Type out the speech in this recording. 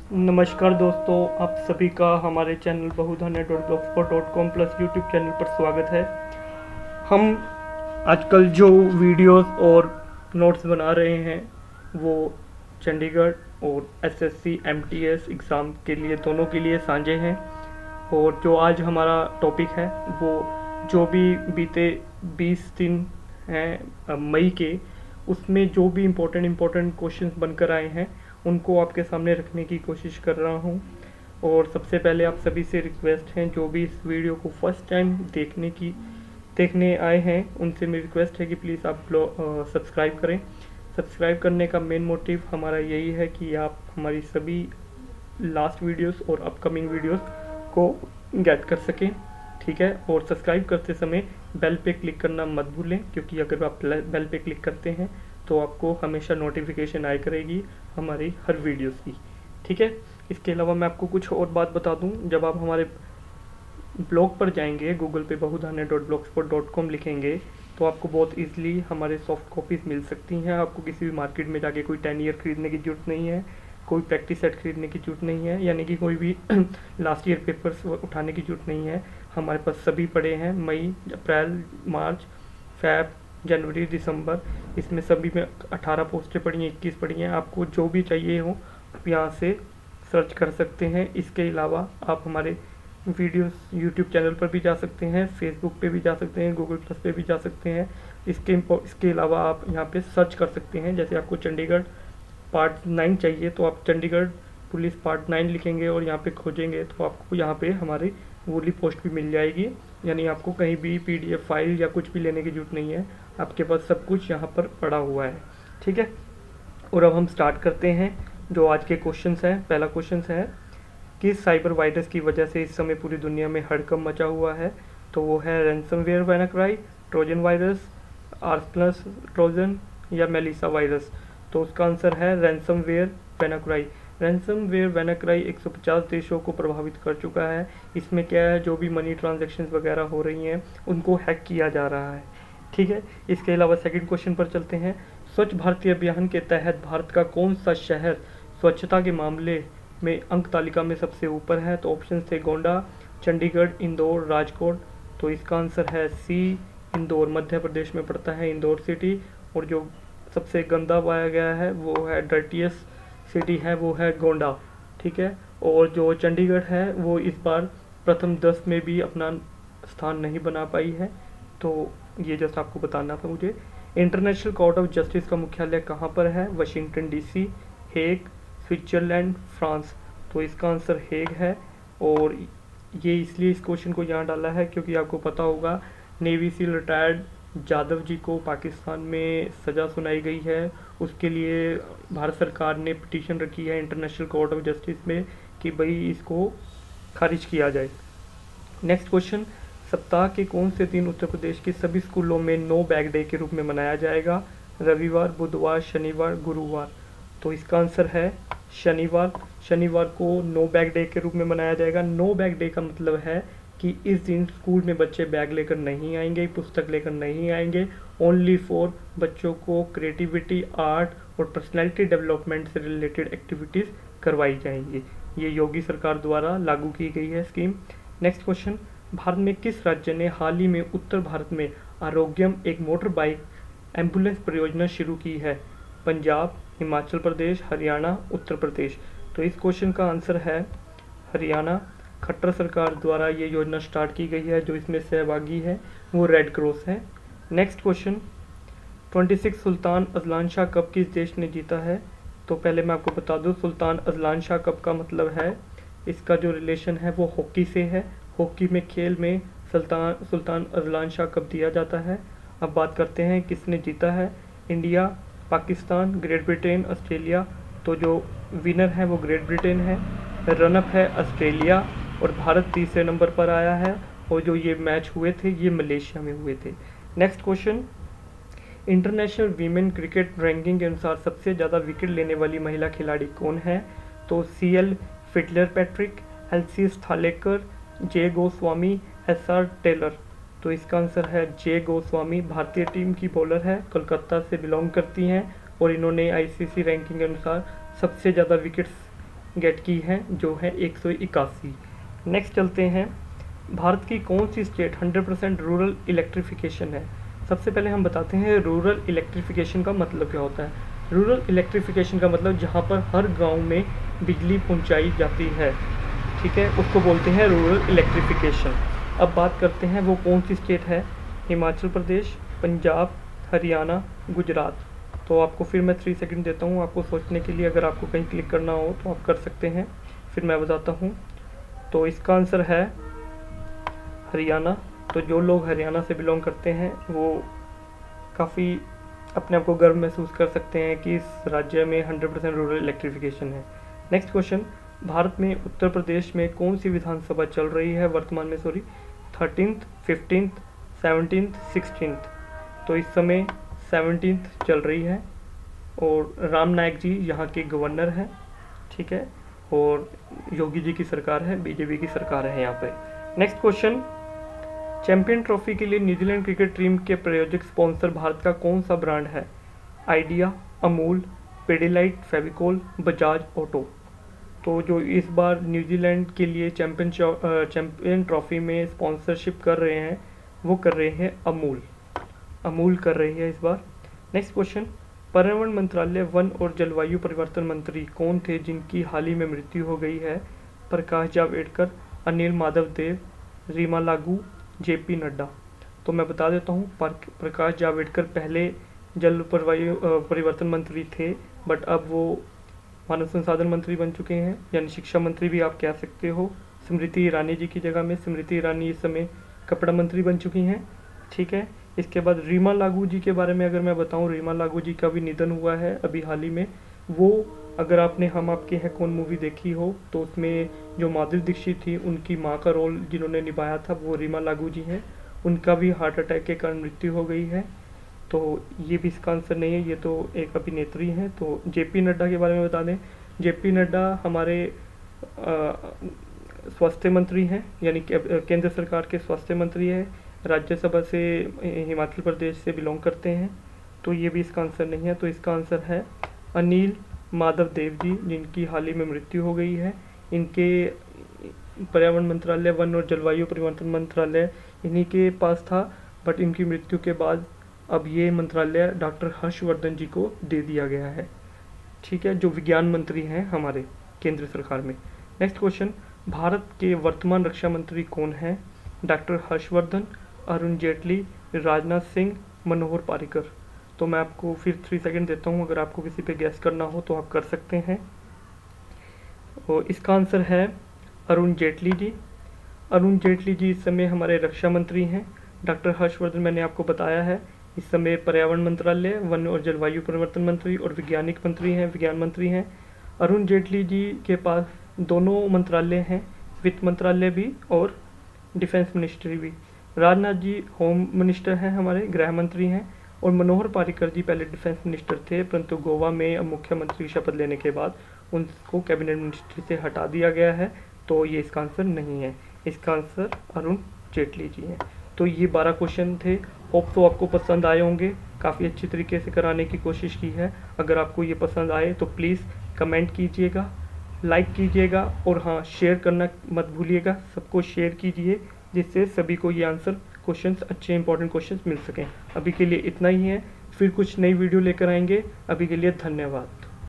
नमस्कार दोस्तों, आप सभी का हमारे चैनल बहुधान्य.blogspot.com प्लस यूट्यूब चैनल पर स्वागत है। हम आजकल जो वीडियोस और नोट्स बना रहे हैं वो चंडीगढ़ और एसएससी एमटीएस एग्ज़ाम के लिए दोनों के लिए साझे हैं। और जो आज हमारा टॉपिक है वो जो भी बीते 20 दिन हैं मई के, उसमें जो भी इम्पोर्टेंट क्वेश्चंस बनकर आए हैं उनको आपके सामने रखने की कोशिश कर रहा हूँ। और सबसे पहले आप सभी से रिक्वेस्ट है, जो भी इस वीडियो को फर्स्ट टाइम देखने आए हैं उनसे मेरी रिक्वेस्ट है कि प्लीज़ आप सब्सक्राइब करें। सब्सक्राइब करने का मेन मोटिव हमारा यही है कि आप हमारी सभी लास्ट वीडियोस और अपकमिंग वीडियोस को गेट कर सकें, ठीक है। और सब्सक्राइब करते समय बेल पे क्लिक करना मत भूलें, क्योंकि अगर आप बेल पे क्लिक करते हैं तो आपको हमेशा नोटिफिकेशन आया करेगी हमारी हर वीडियोस की, ठीक है। इसके अलावा मैं आपको कुछ और बात बता दूं, जब आप हमारे ब्लॉग पर जाएंगे, गूगल पे बहुधान्य.blogspot.com लिखेंगे तो आपको बहुत ईजिली हमारे सॉफ्ट कॉपीज़ मिल सकती हैं। आपको किसी भी मार्केट में जाके कोई 10 ईयर खरीदने की ज़रूरत नहीं है, कोई प्रैक्टिस सेट खरीदने की ज़रूरत नहीं है, यानी कि कोई भी लास्ट ईयर पेपर्स उठाने की ज़रूरत नहीं है। हमारे पास सभी पड़े हैं, मई, अप्रैल, मार्च, फैब, जनवरी, दिसंबर, इसमें सभी में 18 पोस्टें पड़ी हैं, 21 पड़ी हैं। आपको जो भी चाहिए हो आप यहाँ से सर्च कर सकते हैं। इसके अलावा आप हमारे वीडियोस यूट्यूब चैनल पर भी जा सकते हैं, फेसबुक पे भी जा सकते हैं, गूगल प्लस पे भी जा सकते हैं। इसके अलावा आप यहाँ पे सर्च कर सकते हैं। जैसे आपको चंडीगढ़ पार्ट 9 चाहिए तो आप चंडीगढ़ पुलिस पार्ट 9 लिखेंगे और यहाँ पे खोजेंगे तो आपको यहाँ पे हमारी वोली पोस्ट भी मिल जाएगी। यानी आपको कहीं भी PDF फाइल या कुछ भी लेने की जरूरत नहीं है, आपके पास सब कुछ यहाँ पर पड़ा हुआ है, ठीक है। और अब हम स्टार्ट करते हैं जो आज के क्वेश्चंस हैं। पहला क्वेश्चन है, किस साइबर वायरस की वजह से इस समय पूरी दुनिया में हड़कंप मचा हुआ है? तो वो है रैंसमवेयर WannaCry, ट्रोजन वायरस, आर्सप्लस ट्रोजन या मेलिसा वायरस। तो उसका आंसर है रैंसमवेयर WannaCry। रैंसमवेयर WannaCry 150 देशों को प्रभावित कर चुका है। इसमें क्या है, जो भी मनी ट्रांजैक्शंस वगैरह हो रही हैं उनको हैक किया जा रहा है, ठीक है। इसके अलावा सेकंड क्वेश्चन पर चलते हैं। स्वच्छ भारतीय अभियान के तहत भारत का कौन सा शहर स्वच्छता के मामले में अंक तालिका में सबसे ऊपर है? तो ऑप्शन थे गोंडा, चंडीगढ़, इंदौर, राजकोट। तो इसका आंसर है सी, इंदौर। मध्य प्रदेश में पड़ता है इंदौर सिटी। और जो सबसे गंदा पाया गया है वो है डर्टीएस्ट सिटी है, वो है गोंडा, ठीक है। और जो चंडीगढ़ है वो इस बार प्रथम 10 में भी अपना स्थान नहीं बना पाई है। तो ये जस्ट आपको बताना था मुझे। इंटरनेशनल कोर्ट ऑफ जस्टिस का मुख्यालय कहाँ पर है? Washington DC, Hague, Switzerland, France. तो इसका आंसर हेग है। और ये इसलिए इस क्वेश्चन को यहाँ डाला है क्योंकि आपको पता होगा नेवी सील रिटायर्ड जाधव जी को पाकिस्तान में सज़ा सुनाई गई है। उसके लिए भारत सरकार ने पिटीशन रखी है इंटरनेशनल कोर्ट ऑफ जस्टिस में कि भाई इसको खारिज किया जाए। नेक्स्ट क्वेश्चन, सप्ताह के कौन से दिन उत्तर प्रदेश के सभी स्कूलों में नो बैग डे के रूप में मनाया जाएगा? रविवार, बुधवार, शनिवार, गुरुवार। तो इसका आंसर है शनिवार। शनिवार को नो बैग डे के रूप में मनाया जाएगा। नो बैग डे का मतलब है कि इस दिन स्कूल में बच्चे बैग लेकर नहीं आएंगे, पुस्तक लेकर नहीं आएंगे। ओनली फॉर बच्चों को क्रिएटिविटी, आर्ट और पर्सनैलिटी डेवलपमेंट से रिलेटेड एक्टिविटीज़ करवाई जाएंगी। ये योगी सरकार द्वारा लागू की गई है स्कीम। नेक्स्ट क्वेश्चन, भारत में किस राज्य ने हाल ही में उत्तर भारत में आरोग्यम एक मोटर बाइक एम्बुलेंस परियोजना शुरू की है? पंजाब, हिमाचल प्रदेश, हरियाणा, उत्तर प्रदेश। तो इस क्वेश्चन का आंसर है हरियाणा। खट्टर सरकार द्वारा ये योजना स्टार्ट की गई है। जो इसमें सहभागी है वो रेड क्रॉस है। Next question, 26 Sultan Azlan Shah cup किस देश ने जीता है? तो पहले मैं आपको बता दूं, सुल्तान अजलान शाह कप का मतलब है, इसका जो रिलेशन है वो हॉकी से है। हॉकी में खेल में सुल्तान अजलान शाह कप दिया जाता है। अब बात करते हैं किसने जीता है। India, Pakistan, great Britain, Australia. तो जो विनर है वो ग्रेट ब्रिटेन है, रनअप है ऑस्ट्रेलिया और भारत तीसरे नंबर पर आया है। और जो ये मैच हुए थे ये मलेशिया में हुए थे। Next question, international women cricket ranking के अनुसार सबसे ज़्यादा विकेट लेने वाली महिला खिलाड़ी कौन है? तो CL Fitzpatrick, LC Sthalekar, J Goswami, SR Taylor. तो इसका आंसर है जे गोस्वामी। भारतीय टीम की बॉलर है, कोलकाता से बिलोंग करती हैं और इन्होंने ICC रैंकिंग के अनुसार सबसे ज़्यादा विकेट्स गेट की है जो है 181। नेक्स्ट चलते हैं, भारत की कौन सी स्टेट 100% रूरल इलेक्ट्रिफिकेशन है। सबसे पहले हम बताते हैं रूरल इलेक्ट्रिफिकेशन का मतलब क्या होता है। रूरल इलेक्ट्रिफिकेशन का मतलब जहाँ पर हर गांव में बिजली पहुँचाई जाती है, ठीक है, उसको बोलते हैं रूरल इलेक्ट्रिफिकेशन। अब बात करते हैं वो कौन सी स्टेट है। हिमाचल प्रदेश, पंजाब, हरियाणा, गुजरात। तो आपको फिर मैं 3 सेकंड देता हूँ आपको सोचने के लिए, अगर आपको कहीं क्लिक करना हो तो आप कर सकते हैं, फिर मैं बताता हूँ। तो इसका आंसर है हरियाणा। तो जो लोग हरियाणा से बिलोंग करते हैं वो काफ़ी अपने आप को गर्व महसूस कर सकते हैं कि इस राज्य में 100% रूरल इलेक्ट्रिफिकेशन है। नेक्स्ट क्वेश्चन, भारत में उत्तर प्रदेश में कौन सी विधानसभा चल रही है वर्तमान में, 13th, 15th, 17th, 16th। तो इस समय 17th चल रही है और राम नायक जी यहाँ के गवर्नर हैं, ठीक है, और योगी जी की सरकार है, बीजेपी की सरकार है यहाँ पे। नेक्स्ट क्वेश्चन, चैंपियन ट्रॉफी के लिए न्यूजीलैंड क्रिकेट टीम के प्रायोजक स्पॉन्सर भारत का कौन सा ब्रांड है। आइडिया, अमूल, पेडिलाइट, फेविकोल, बजाज ऑटो। तो जो इस बार न्यूजीलैंड के लिए चैंपियन ट्रॉफी में स्पॉन्सरशिप कर रहे हैं वो कर रहे हैं अमूल कर रही है इस बार। नेक्स्ट क्वेश्चन, पर्यावरण मंत्रालय, वन और जलवायु परिवर्तन मंत्री कौन थे जिनकी हाल ही में मृत्यु हो गई है। प्रकाश जावड़ेकर, अनिल माधव देव, रीमा लागू, जेपी नड्डा। तो मैं बता देता हूँ, प्रकाश जावड़ेकर पहले जलवायु परिवर्तन मंत्री थे, बट अब वो मानव संसाधन मंत्री बन चुके हैं, यानी शिक्षा मंत्री भी आप कह सकते हो। स्मृति ईरानी जी की जगह में स्मृति ईरानी इस समय कपड़ा मंत्री बन चुकी हैं, ठीक है। इसके बाद रीमा लागू जी के बारे में अगर मैं बताऊं, रीमा लागू जी का भी निधन हुआ है अभी हाल ही में। वो अगर आपने हम आपके हैं कौन मूवी देखी हो तो उसमें जो माधुरी दीक्षित थी उनकी माँ का रोल जिन्होंने निभाया था वो रीमा लागू जी हैं। उनका भी हार्ट अटैक के कारण मृत्यु हो गई है, तो ये भी इसका आंसर नहीं है, ये तो एक अभिनेत्री हैं। तो जेपी नड्डा के बारे में बता दें, जेपी नड्डा हमारे स्वास्थ्य मंत्री हैं, यानी केंद्र सरकार के स्वास्थ्य मंत्री हैं, राज्यसभा से हिमाचल प्रदेश से बिलोंग करते हैं। तो ये भी इसका आंसर नहीं है, तो इसका आंसर है अनिल माधव देव जी, जिनकी हाल ही में मृत्यु हो गई है। इनके पर्यावरण मंत्रालय, वन और जलवायु परिवर्तन मंत्रालय इन्हीं के पास था, बट इनकी मृत्यु के बाद अब ये मंत्रालय डॉक्टर हर्षवर्धन जी को दे दिया गया है, ठीक है, जो विज्ञान मंत्री हैं हमारे केंद्र सरकार में। नेक्स्ट क्वेश्चन, भारत के वर्तमान रक्षा मंत्री कौन हैं। डॉक्टर हर्षवर्धन, अरुण जेटली, राजनाथ सिंह, मनोहर पारिकर। तो मैं आपको फिर 3 सेकंड देता हूं, अगर आपको किसी पे गैस करना हो तो आप कर सकते हैं। और इसका आंसर है अरुण जेटली जी। अरुण जेटली जी इस समय हमारे रक्षा मंत्री हैं। डॉक्टर हर्षवर्धन मैंने आपको बताया है, इस समय पर्यावरण मंत्रालय, वन और जलवायु परिवर्तन मंत्री और वैज्ञानिक मंत्री हैं, विज्ञान मंत्री हैं। अरुण जेटली जी के पास दोनों मंत्रालय हैं, वित्त मंत्रालय भी और डिफेंस मिनिस्ट्री भी। राजनाथ जी होम मिनिस्टर हैं, हमारे गृह मंत्री हैं, और मनोहर पारिकर जी पहले डिफेंस मिनिस्टर थे, परंतु गोवा में मुख्यमंत्री शपथ लेने के बाद उनको कैबिनेट मिनिस्ट्री से हटा दिया गया है, तो ये इसका आंसर नहीं है। इसका आंसर अरुण जेटली जी हैं। तो ये 12 क्वेश्चन थे, होप तो आपको पसंद आए होंगे, काफ़ी अच्छी तरीके से कराने की कोशिश की है। अगर आपको ये पसंद आए तो प्लीज़ कमेंट कीजिएगा, लाइक कीजिएगा, और हाँ, शेयर करना मत भूलिएगा, सबको शेयर कीजिए जिससे सभी को ये आंसर क्वेश्चंस, अच्छे इंपॉर्टेंट क्वेश्चंस मिल सकें। अभी के लिए इतना ही है, फिर कुछ नई वीडियो लेकर आएंगे। अभी के लिए धन्यवाद।